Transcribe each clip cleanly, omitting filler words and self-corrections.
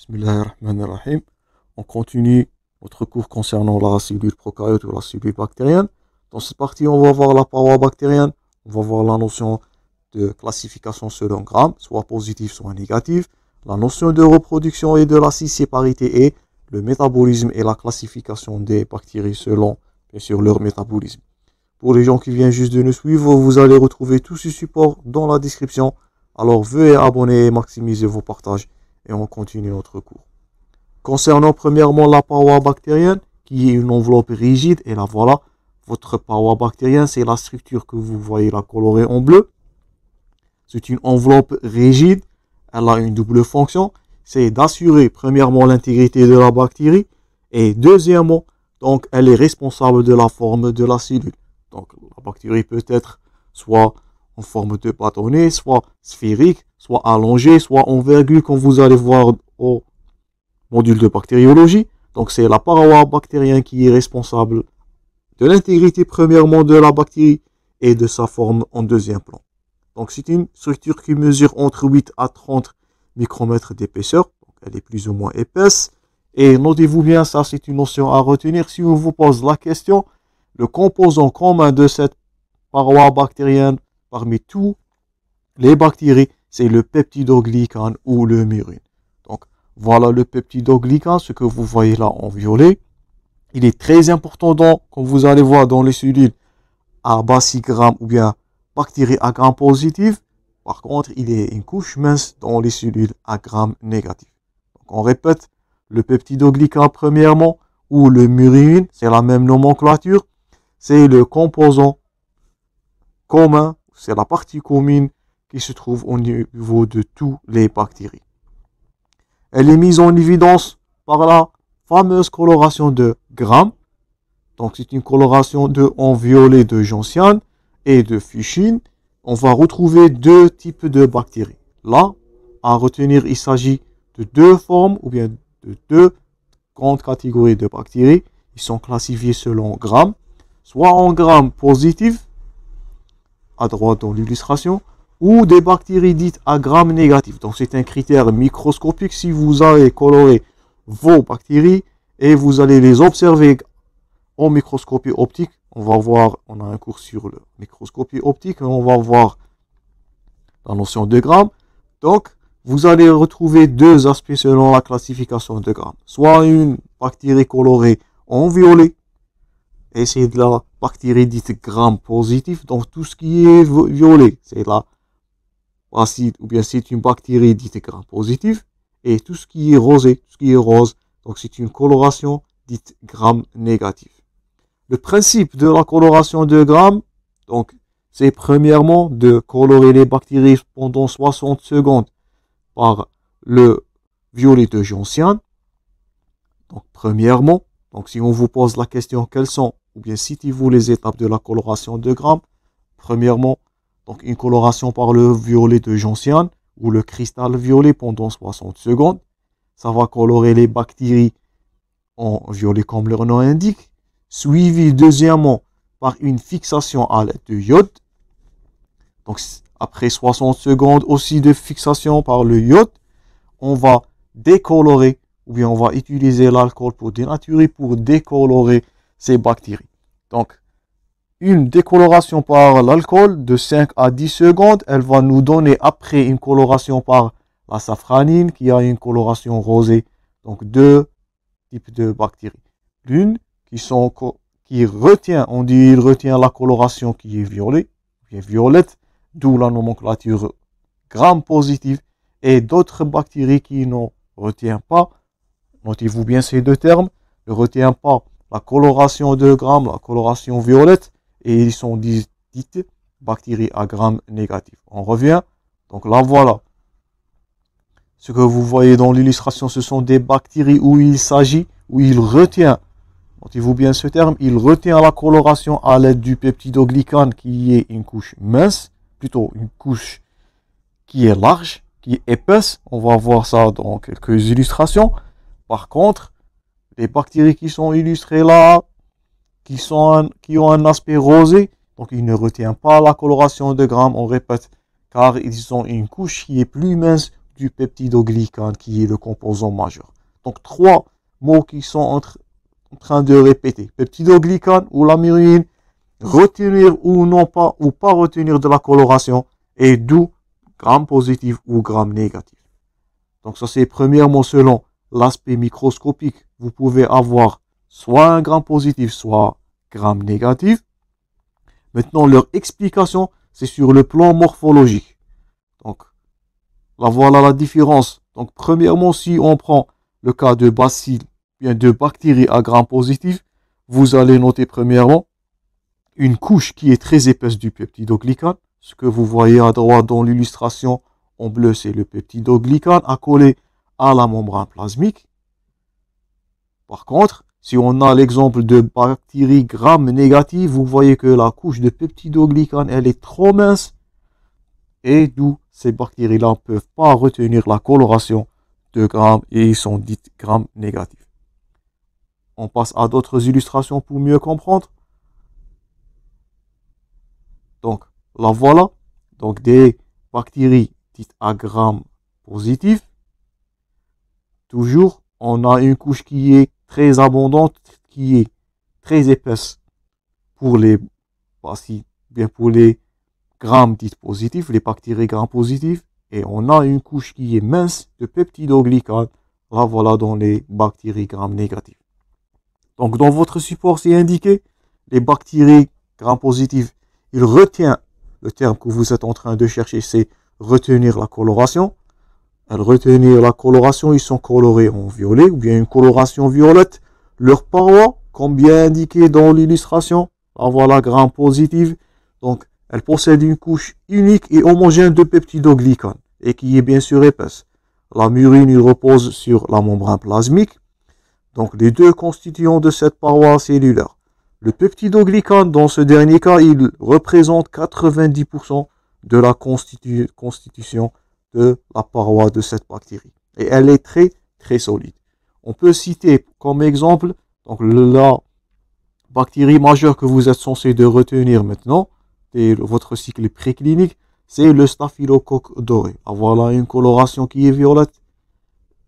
Bismillahirrahmanirrahim. On continue notre cours concernant la cellule prokaryote ou la cellule bactérienne. Dans cette partie, on va voir la paroi bactérienne, on va voir la notion de classification selon grammes, soit positive, soit négative, la notion de reproduction et de la cisséparité et le métabolisme et la classification des bactéries selon, bien sûr, leur métabolisme. Pour les gens qui viennent juste de nous suivre, vous allez retrouver tous ces supports dans la description. Alors veuillez abonner et maximiser vos partages et on continue notre cours. Concernant premièrement la paroi bactérienne, qui est une enveloppe rigide, et là voilà, votre paroi bactérienne, c'est la structure que vous voyez là colorée en bleu. C'est une enveloppe rigide, elle a une double fonction, c'est d'assurer premièrement l'intégrité de la bactérie, et deuxièmement, donc elle est responsable de la forme de la cellule. Donc la bactérie peut être soit en forme de bâtonnet, soit sphérique, soit allongée, soit en virgule, comme vous allez voir au module de bactériologie. Donc c'est la paroi bactérienne qui est responsable de l'intégrité premièrement de la bactérie et de sa forme en deuxième plan. Donc c'est une structure qui mesure entre 8 à 30 micromètres d'épaisseur. Donc elle est plus ou moins épaisse. Et notez-vous bien, ça c'est une notion à retenir. Si on vous pose la question, le composant commun de cette paroi bactérienne parmi tous les bactéries, c'est le peptidoglycane ou le murine. Donc voilà le peptidoglycane, ce que vous voyez là en violet. Il est très important comme vous allez voir dans les cellules à bas 6 grammes ou bien bactéries à gram positif. Par contre, il est une couche mince dans les cellules à gram négatif. Donc on répète, le peptidoglycane premièrement ou le murine, c'est la même nomenclature. C'est le composant commun, c'est la partie commune qui se trouve au niveau de toutes les bactéries. Elle est mise en évidence par la fameuse coloration de Gram. Donc c'est une coloration en violet de gentiane et de fuchsine. On va retrouver deux types de bactéries. Là, à retenir, il s'agit de deux formes ou bien de deux grandes catégories de bactéries. Ils sont classifiés selon Gram, soit en Gram positif, à droite dans l'illustration, ou des bactéries dites à gram négatif. Donc c'est un critère microscopique. Si vous allez colorer vos bactéries et vous allez les observer en microscopie optique, on va voir, on a un cours sur la microscopie optique, on va voir la notion de gramme. Donc vous allez retrouver deux aspects selon la classification de gramme. Soit une bactérie colorée en violet, et c'est de la bactérie dite gram positif. Donc tout ce qui est violet, c'est la acide ou bien c'est une bactérie dite gram positif, et tout ce qui est rosé, tout ce qui est rose, donc c'est une coloration dite gram négatif. Le principe de la coloration de gram, donc c'est premièrement de colorer les bactéries pendant 60 secondes par le violet de gentiane. Donc premièrement, donc si on vous pose la question quelles sont, ou bien citez-vous les étapes de la coloration de gram. Premièrement, donc une coloration par le violet de gentiane ou le cristal violet pendant 60 secondes. Ça va colorer les bactéries en violet comme leur nom indique. Suivi deuxièmement par une fixation à l'aide de iode. Donc après 60 secondes aussi de fixation par le iode, on va décolorer ou bien on va utiliser l'alcool pour dénaturer, pour décolorer ces bactéries. Donc une décoloration par l'alcool de 5 à 10 secondes, elle va nous donner après une coloration par la safranine qui a une coloration rosée. Donc deux types de bactéries. L'une qui retient, on dit il retient la coloration qui est violet, qui est violette, d'où la nomenclature gram positive, et d'autres bactéries qui ne retiennent pas, notez-vous bien ces deux termes, ne retiennent pas la coloration de gram, la coloration violette, et ils sont dites bactéries à gram négatif. On revient, donc là voilà. Ce que vous voyez dans l'illustration, ce sont des bactéries où il s'agit, où il retient, notez-vous bien ce terme, il retient la coloration à l'aide du peptidoglycane qui est une couche mince, plutôt une couche qui est large, qui est épaisse. On va voir ça dans quelques illustrations. Par contre, les bactéries qui sont illustrées là, qui ont un aspect rosé, donc ils ne retiennent pas la coloration de gram, on répète, car ils ont une couche qui est plus mince du peptidoglycane qui est le composant majeur. Donc 3 mots qui sont en train de répéter. Peptidoglycane ou la myruine, retenir ou non pas, ou pas retenir de la coloration, et d'où gramme positif ou gramme négatif. Donc ça c'est premièrement selon l'aspect microscopique. Vous pouvez avoir soit un gramme positif, soit gramme négatif. Maintenant leur explication, c'est sur le plan morphologique. Donc là voilà la différence. Donc premièrement, si on prend le cas de bacilles, bien de bactéries à gramme positif, vous allez noter premièrement une couche qui est très épaisse du peptidoglycane. Ce que vous voyez à droite dans l'illustration en bleu, c'est le peptidoglycane accolé à la membrane plasmique. Par contre, si on a l'exemple de bactéries gram négatives, vous voyez que la couche de peptidoglycane, elle est trop mince et d'où ces bactéries-là ne peuvent pas retenir la coloration de gram et ils sont dites gram négatifs. On passe à d'autres illustrations pour mieux comprendre. Donc, là voilà. Donc, des bactéries dites à gram positif. Toujours, on a une couche qui est très abondante, qui est très épaisse pour les bacilles, bien pour les grammes dites positifs, les bactéries gram positifs. Et on a une couche qui est mince de peptidoglycane. Là voilà dans les bactéries gram négatives. Donc, dans votre support, c'est indiqué les bactéries gram positives. Il retient le terme que vous êtes en train de chercher, c'est retenir la coloration. Retenir la coloration, ils sont colorés en violet ou bien une coloration violette. Leur paroi, comme bien indiqué dans l'illustration, là voilà gram positive. Donc, elle possède une couche unique et homogène de peptidoglycane et qui est bien sûr épaisse. La murine, il repose sur la membrane plasmique. Donc, les deux constituants de cette paroi cellulaire. Le peptidoglycane, dans ce dernier cas, il représente 90% de la constitution de la paroi de cette bactérie. Et elle est très, très solide. On peut citer comme exemple donc, la bactérie majeure que vous êtes censé de retenir maintenant, et votre cycle préclinique, c'est le staphylocoque doré. Voilà une coloration qui est violette.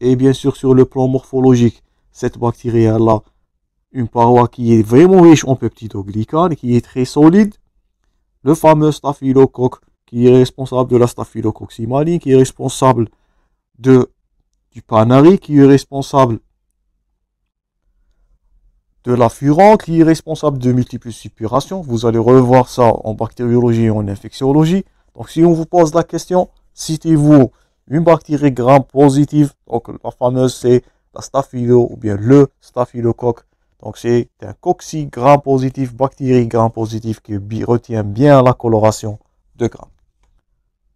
Et bien sûr, sur le plan morphologique, cette bactérie elle a une paroi qui est vraiment riche en peptidoglycane, qui est très solide. Le fameux staphylocoque qui est responsable de la staphylococcus maline, qui est responsable du panari, qui est responsable de la furane, qui est responsable de multiples suppurations. Vous allez revoir ça en bactériologie et en infectiologie. Donc si on vous pose la question, citez-vous une bactérie gram positive. Donc la fameuse c'est la staphylo ou bien le staphylocoque. Donc c'est un cocci gram positif, bactérie gram positive qui retient bien la coloration de gram.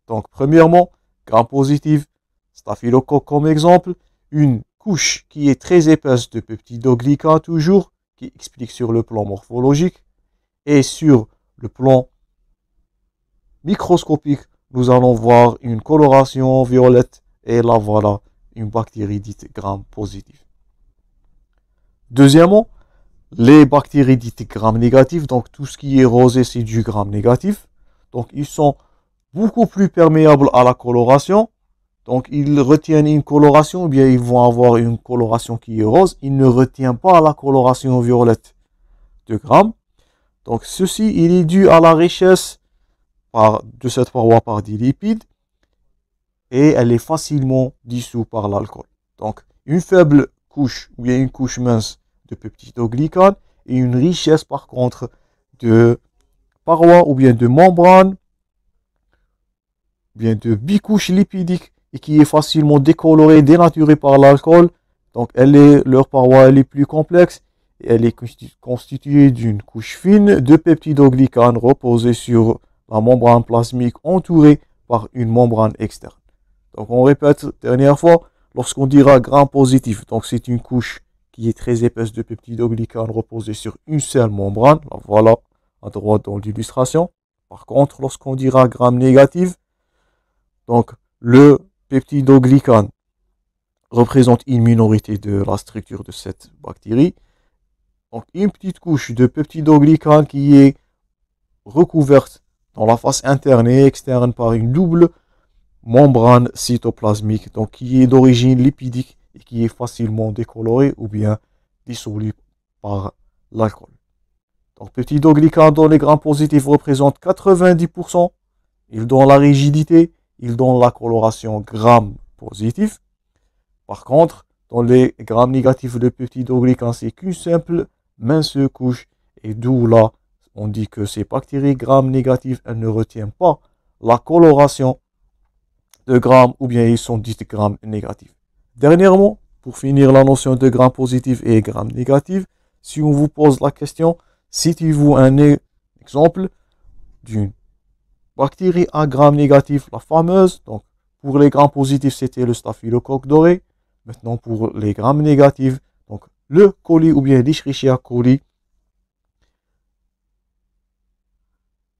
Donc premièrement, gram positif, staphylocoque comme exemple, une couche qui est très épaisse de peptidoglycane toujours, qui explique sur le plan morphologique, et sur le plan microscopique, nous allons voir une coloration violette, et là voilà, une bactérie dite gram positive. Deuxièmement, les bactéries dites gram négatives, donc tout ce qui est rosé, c'est du gram négatif. Donc ils sont beaucoup plus perméables à la coloration. Donc ils retiennent une coloration, ou bien ils vont avoir une coloration qui est rose. Ils ne retiennent pas la coloration violette de gram. Donc ceci, il est dû à la richesse de cette paroi par des lipides. Et elle est facilement dissoute par l'alcool. Donc une faible couche, ou bien une couche mince de peptidoglycane, et une richesse par contre de parois ou bien de membranes, bien de bicouches lipidiques, et qui est facilement décolorée, dénaturée par l'alcool. Donc leur paroi elle est plus complexe, et elle est constituée d'une couche fine de peptidoglycane reposée sur la membrane plasmique entourée par une membrane externe. Donc on répète dernière fois, lorsqu'on dira gram positif, donc c'est une couche qui est très épaisse de peptidoglycane reposée sur une seule membrane. Là, voilà, à droite dans l'illustration. Par contre, lorsqu'on dira gram négatif, donc le peptidoglycane représente une minorité de la structure de cette bactérie. Donc une petite couche de peptidoglycane qui est recouverte dans la face interne et externe par une double membrane cytoplasmique, donc qui est d'origine lipidique et qui est facilement décolorée ou bien dissolue par l'alcool. Donc, peptidoglycans dans les grammes positifs représentent 90%. Ils donnent la rigidité, ils donnent la coloration gramme positif. Par contre, dans les grammes négatifs de peptidoglycans, c'est qu'une simple mince couche. Et d'où là, on dit que ces bactéries grammes négatives, elles ne retiennent pas la coloration de grammes ou bien ils sont dites grammes négatifs. Dernièrement, pour finir la notion de grammes positifs et grammes négatifs, si on vous pose la question, citez-vous un exemple d'une bactérie à grammes négatifs, la fameuse. Donc, pour les grammes positifs, c'était le staphylocoque doré. Maintenant, pour les grammes négatifs, donc le coli ou bien l'Escherichia coli,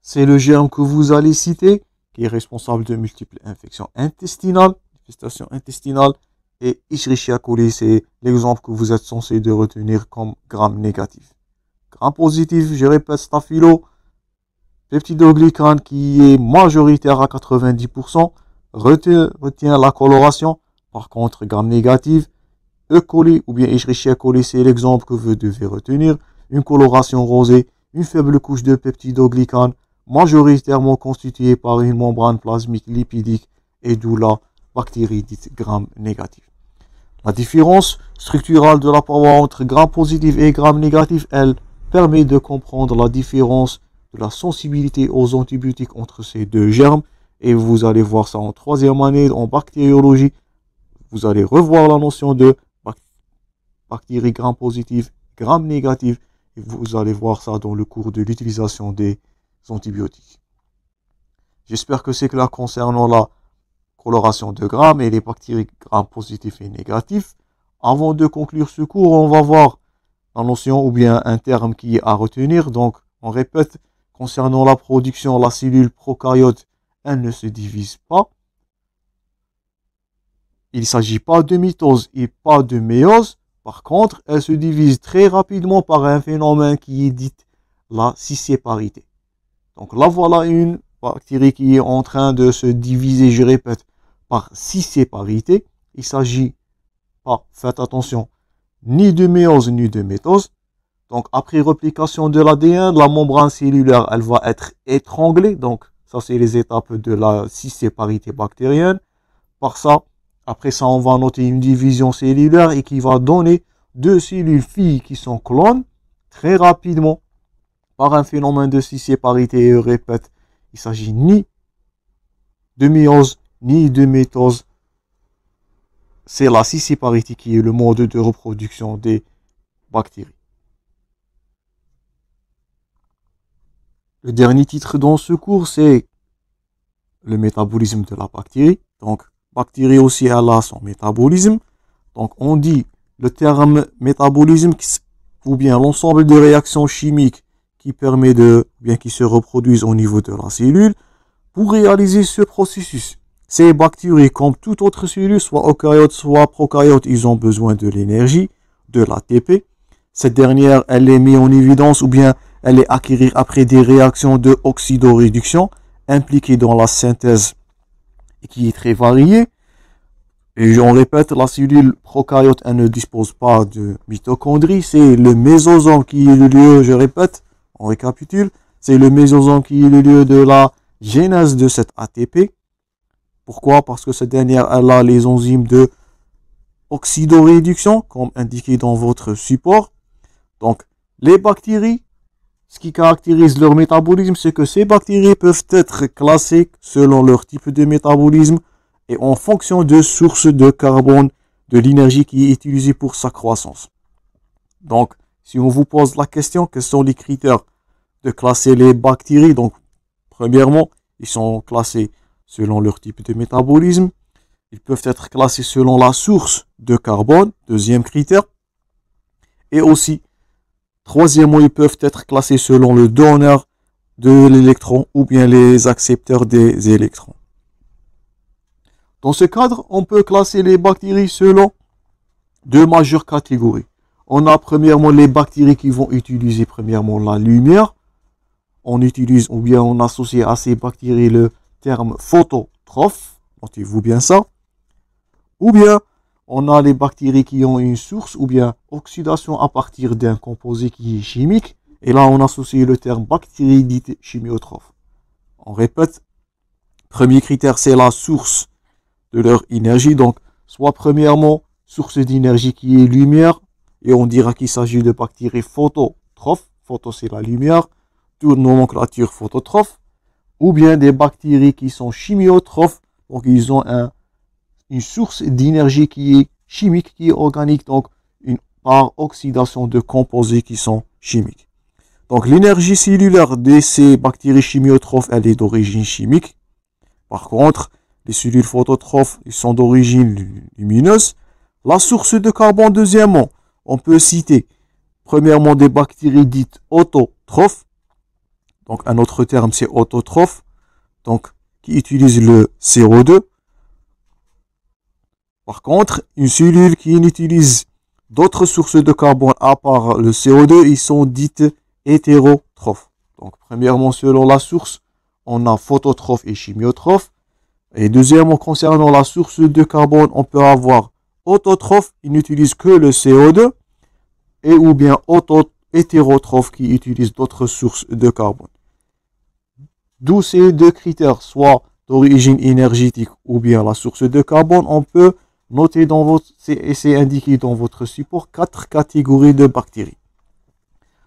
c'est le germe que vous allez citer, qui est responsable de multiples infections intestinales, infestations intestinales, et Escherichia coli, c'est l'exemple que vous êtes censé de retenir comme gramme négatif. Gramme positif, je répète, staphylo, peptidoglycan qui est majoritaire à 90%, retient la coloration. Par contre, gramme négative, E. coli ou bien Escherichia coli, c'est l'exemple que vous devez retenir. Une coloration rosée, une faible couche de peptidoglycan, majoritairement constituée par une membrane plasmique lipidique et d'où la bactérie dite gramme négative. La différence structurale de la paroi entre gramme positif et gramme négatif, elle permet de comprendre la différence de la sensibilité aux antibiotiques entre ces deux germes. Et vous allez voir ça en troisième année en bactériologie. Vous allez revoir la notion de bactéries gram positive, gram négative. Et vous allez voir ça dans le cours de l'utilisation des antibiotiques. J'espère que c'est clair concernant la coloration de grammes et les bactéries gram positifs et négatifs. Avant de conclure ce cours, on va voir la notion ou bien un terme qui est à retenir. Donc, on répète, concernant la production, la cellule prokaryote, elle ne se divise pas. Il ne s'agit pas de mitose et pas de méiose. Par contre, elle se divise très rapidement par un phénomène qui est dit la cisséparité. Donc là, voilà une bactérie qui est en train de se diviser, je répète, par cisséparité. Il s'agit pas, faites attention, ni de méiose ni de mitose. Donc après réplication de l'ADN, la membrane cellulaire, elle va être étranglée. Donc ça, c'est les étapes de la cisséparité bactérienne. Après ça, on va noter une division cellulaire et qui va donner deux cellules filles qui sont clones très rapidement par un phénomène de cisséparité. Et je répète, il ne s'agit ni de méiose ni de mitose. C'est la cisséparité qui est le mode de reproduction des bactéries. Le dernier titre dans ce cours, c'est le métabolisme de la bactérie. Donc, bactérie aussi, elle a son métabolisme. Donc, on dit le terme métabolisme ou bien l'ensemble des réactions chimiques qui permet qui se reproduisent au niveau de la cellule. Pour réaliser ce processus, ces bactéries, comme toute autre cellule, soit eucaryote, soit procaryote, ils ont besoin de l'énergie, de l'ATP. Cette dernière, elle est mise en évidence ou bien elle est acquise après des réactions de oxydoréduction impliquées dans la synthèse et qui est très variée. Et on répète, la cellule procaryote, elle ne dispose pas de mitochondries. C'est le mésosome qui est le lieu, je répète, on récapitule, c'est le mésosome qui est le lieu de la genèse de cette ATP. Pourquoi? Parce que cette dernière, elle a les enzymes de oxydoréduction, comme indiqué dans votre support. Donc, les bactéries, ce qui caractérise leur métabolisme, c'est que ces bactéries peuvent être classées selon leur type de métabolisme et en fonction de sources de carbone, de l'énergie qui est utilisée pour sa croissance. Donc, si on vous pose la question, quels sont les critères de classer les bactéries? Donc, premièrement, ils sont classés selon leur type de métabolisme. Ils peuvent être classés selon la source de carbone, deuxième critère. Et aussi, troisièmement, ils peuvent être classés selon le donneur de l'électron ou bien les accepteurs des électrons. Dans ce cadre, on peut classer les bactéries selon deux majeures catégories. On a premièrement les bactéries qui vont utiliser premièrement la lumière. On utilise ou bien on associe à ces bactéries le terme phototrophe. notez-vous bien ça. Ou bien, on a les bactéries qui ont une source, ou bien oxydation à partir d'un composé qui est chimique. Et là, on associe le terme bactéries dites chimiotrophes. On répète, premier critère, c'est la source de leur énergie. Donc, soit premièrement, source d'énergie qui est lumière, et on dira qu'il s'agit de bactéries phototrophes. Photo, c'est la lumière, toute nomenclature phototrophe. Ou bien des bactéries qui sont chimiotrophes, donc ils ont une source d'énergie qui est chimique, qui est organique, donc par oxydation de composés qui sont chimiques. Donc l'énergie cellulaire de ces bactéries chimiotrophes, elle est d'origine chimique. Par contre, les cellules phototrophes, ils sont d'origine lumineuse. La source de carbone, deuxièmement, on peut citer premièrement des bactéries dites autotrophes. Donc un autre terme, c'est autotrophe, donc qui utilise le CO2. Par contre, une cellule qui utilise d'autres sources de carbone à part le CO2, ils sont dites hétérotrophes. Donc, premièrement, selon la source, on a phototrophes et chimiotrophes. Et deuxièmement, concernant la source de carbone, on peut avoir autotrophes, ils n'utilisent que le CO2, et ou bien hétérotrophes qui utilisent d'autres sources de carbone. D'où ces deux critères, soit d'origine énergétique ou bien la source de carbone, on peut noter dans votre, c'est indiqué dans votre support 4 catégories de bactéries.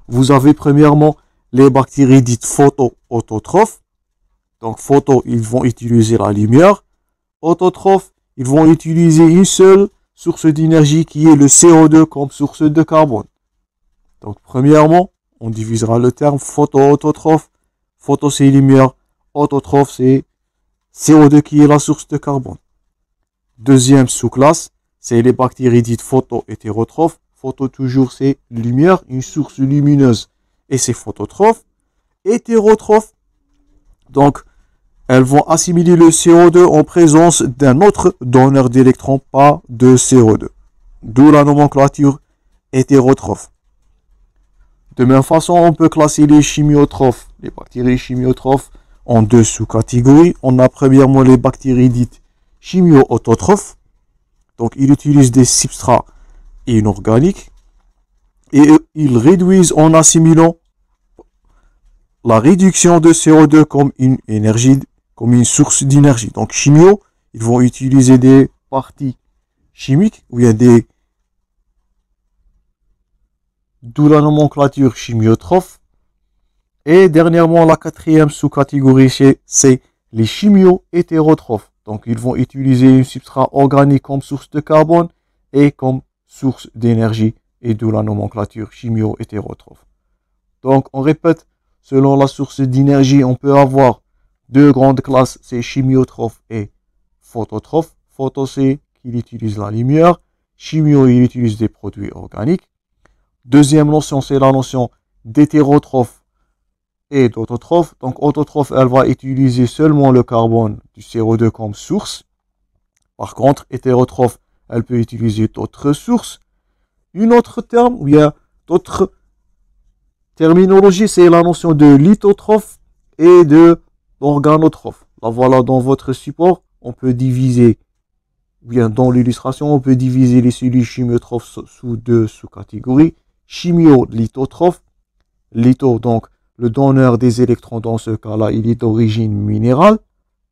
Vous avez premièrement les bactéries dites photo-autotrophes. Donc photo, ils vont utiliser la lumière. Autotrophes, ils vont utiliser une seule source d'énergie qui est le CO2 comme source de carbone. Donc premièrement, on divisera le terme photo-autotrophe. Photo, c'est lumière. Autotrophe, c'est CO2 qui est la source de carbone. Deuxième sous-classe, c'est les bactéries dites photo-hétérotrophes. Photo, toujours, c'est lumière, une source lumineuse. Et c'est phototrophe. Hétérotrophe, donc, elles vont assimiler le CO2 en présence d'un autre donneur d'électrons, pas de CO2. D'où la nomenclature hétérotrophe. De même façon, on peut classer les chimiotrophes, les bactéries chimiotrophes, en deux sous-catégories. On a premièrement les bactéries dites chimio-autotrophes. Donc, ils utilisent des substrats inorganiques et ils réduisent en assimilant la réduction de CO2 comme une énergie, comme une source d'énergie. Donc, chimio, ils vont utiliser des parties chimiques où il y a des, d'où la nomenclature chimiotrophe. Et dernièrement, la quatrième sous-catégorie, c'est les chimio-hétérotrophes. Donc, ils vont utiliser un substrat organique comme source de carbone et comme source d'énergie, et d'où la nomenclature chimio-hétérotrophe. Donc, on répète, selon la source d'énergie, on peut avoir deux grandes classes, c'est chimiotrophe et phototrophe. Photo, c'est qu'il utilise la lumière. Chimio, il utilise des produits organiques. Deuxième notion, c'est la notion d'hétérotrophe et d'autotrophe. Donc, autotrophe, elle va utiliser seulement le carbone du CO2 comme source. Par contre, hétérotrophe, elle peut utiliser d'autres sources. Une autre terme, où il y a d'autres terminologies, c'est la notion de lithotrophe et de organotrophe. Là, voilà, dans votre support, on peut diviser, bien dans l'illustration, on peut diviser les cellules chimiotrophes sous deux sous-catégories. Chimio-lithotrophe. Litho, donc, le donneur des électrons, dans ce cas-là, il est d'origine minérale.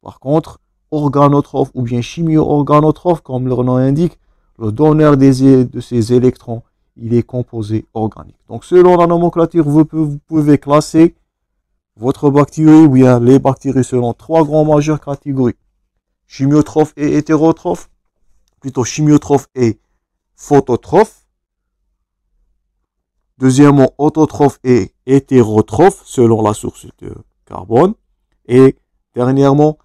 Par contre, organotrophe ou bien chimio-organotrophe, comme leur nom indique, le donneur de ces électrons, il est composé organique. Donc, selon la nomenclature, vous pouvez classer votre bactérie, ou bien les bactéries selon trois grandes majeures catégories. Chimiotrophe et hétérotrophe, plutôt chimiotrophe et phototrophe. Deuxièmement, autotrophe et hétérotrophe, selon la source de carbone. Et dernièrement,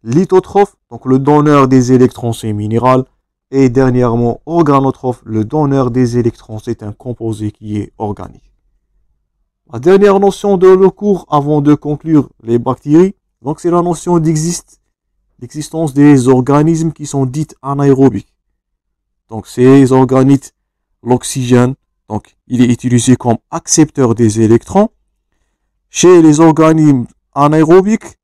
lithotrophe, donc le donneur des électrons, c'est minéral. Et dernièrement, organotrophe, le donneur des électrons, c'est un composé qui est organique. La dernière notion de le cours, avant de conclure les bactéries, donc c'est la notion d'existence des organismes qui sont dits anaérobiques. Donc ces organismes, l'oxygène, donc il est utilisé comme accepteur des électrons. Chez les organismes anaérobiques,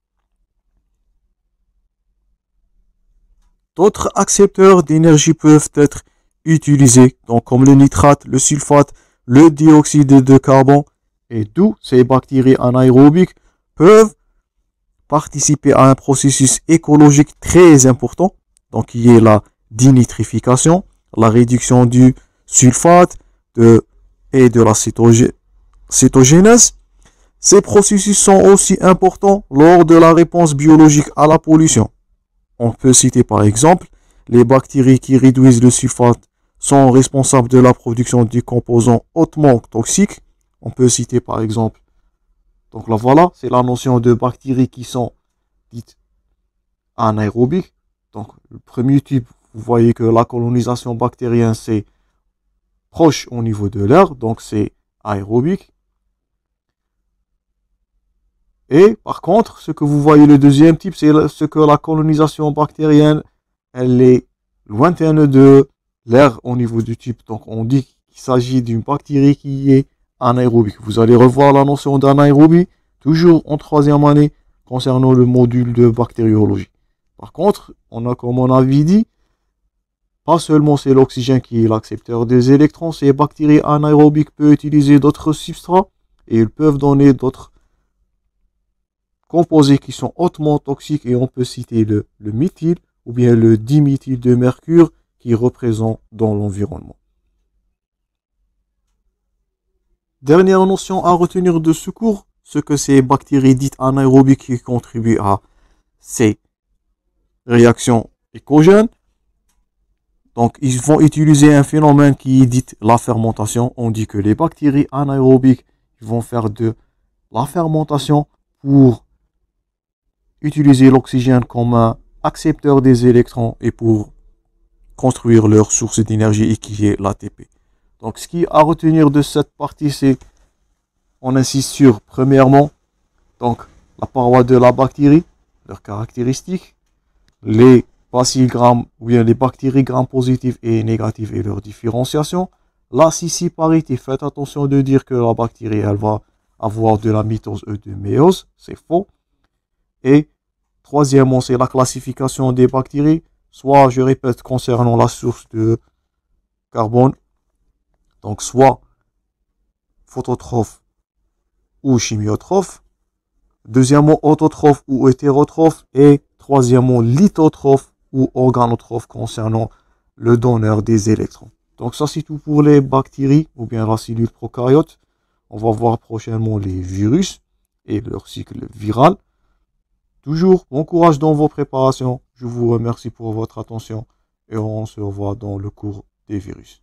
D'autres accepteurs d'énergie peuvent être utilisés, donc comme le nitrate, le sulfate, le dioxyde de carbone, et d'où ces bactéries anaérobiques peuvent participer à un processus écologique très important, donc qui est la dénitrification, la réduction du sulfate et de la cétogénèse. Ces processus sont aussi importants lors de la réponse biologique à la pollution. On peut citer par exemple les bactéries qui réduisent le sulfate sont responsables de la production de composants hautement toxiques. On peut citer par exemple, donc là voilà, c'est la notion de bactéries qui sont dites anaérobiques. Donc le premier type, vous voyez que la colonisation bactérienne c'est proche au niveau de l'air, donc c'est aérobique. Et par contre, ce que vous voyez le deuxième type, c'est ce que la colonisation bactérienne, elle est lointaine de l'air au niveau du type. Donc on dit qu'il s'agit d'une bactérie qui est anaérobique. Vous allez revoir la notion d'anaérobie, toujours en troisième année, concernant le module de bactériologie. Par contre, on a, comme on avait dit, pas seulement c'est l'oxygène qui est l'accepteur des électrons, ces bactéries anaérobiques peuvent utiliser d'autres substrats et ils peuvent donner d'autres composés qui sont hautement toxiques et on peut citer le méthyle ou bien le diméthyle de mercure qui est représent dans l'environnement. Dernière notion à retenir de ce cours, ce que ces bactéries dites anaérobiques qui contribuent à ces réactions écogènes. Donc, ils vont utiliser un phénomène qui est dit la fermentation. On dit que les bactéries anaérobiques vont faire de la fermentation pour utiliser l'oxygène comme un accepteur des électrons et pour construire leur source d'énergie qui est l'ATP. Donc, ce qui est à retenir de cette partie, c'est on insiste sur, premièrement, donc la paroi de la bactérie, leurs caractéristiques, les bacilles-grammes ou bien les bactéries gram positives et négatives et leur différenciation. La scissiparité, faites attention de dire que la bactérie, elle va avoir de la mitose et de méiose, c'est faux. Et troisièmement, c'est la classification des bactéries, soit, je répète, concernant la source de carbone, donc soit phototrophe ou chimiotrophe. Deuxièmement, autotrophe ou hétérotrophe. Et troisièmement, lithotrophe ou organotrophe concernant le donneur des électrons. Donc ça, c'est tout pour les bactéries ou bien la cellule prokaryote. On va voir prochainement les virus et leur cycle viral. Toujours, bon courage dans vos préparations. Je vous remercie pour votre attention et on se revoit dans le cours des virus.